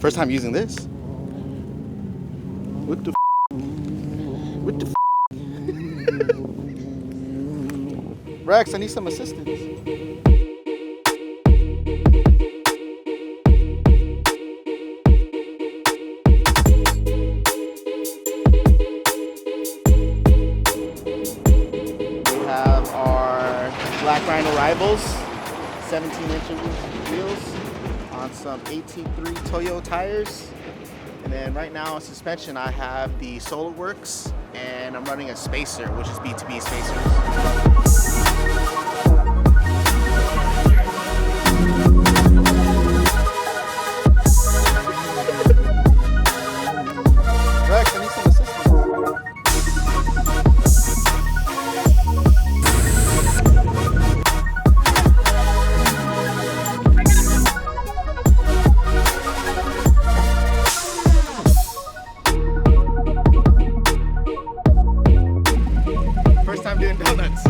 First time using this. What the What the Rex, I need some assistance. We have our Black Rhino Rivals, 17-inch wheels on some 18.3 Toyo tires. And then right now on suspension, I have the SolarWorks, and I'm running a spacer, which is B2B spacers. Rex, I need some assistance. First time doing donuts.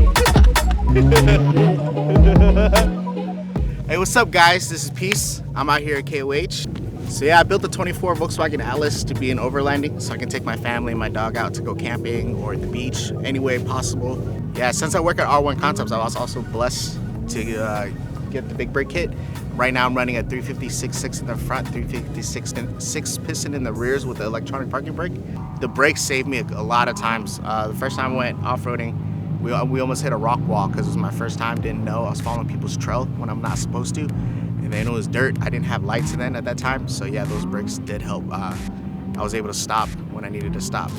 Hey, what's up guys? This is Peace. I'm out here at KOH. So yeah, I built the 24 Volkswagen Atlas to be an overlanding, so I can take my family and my dog out to go camping or at the beach, any way possible. Yeah, since I work at R1 Concepts, I was also blessed to get the big brake kit. Right now I'm running a 356.6 in the front, 356 piston in the rears with the electronic parking brake. The brakes saved me a lot of times. The first time I went off-roading, we almost hit a rock wall because it was my first time, didn't know. I was following people's trail when I'm not supposed to. And then it was dirt. I didn't have lights then at that time. So yeah, those brakes did help. I was able to stop when I needed to stop.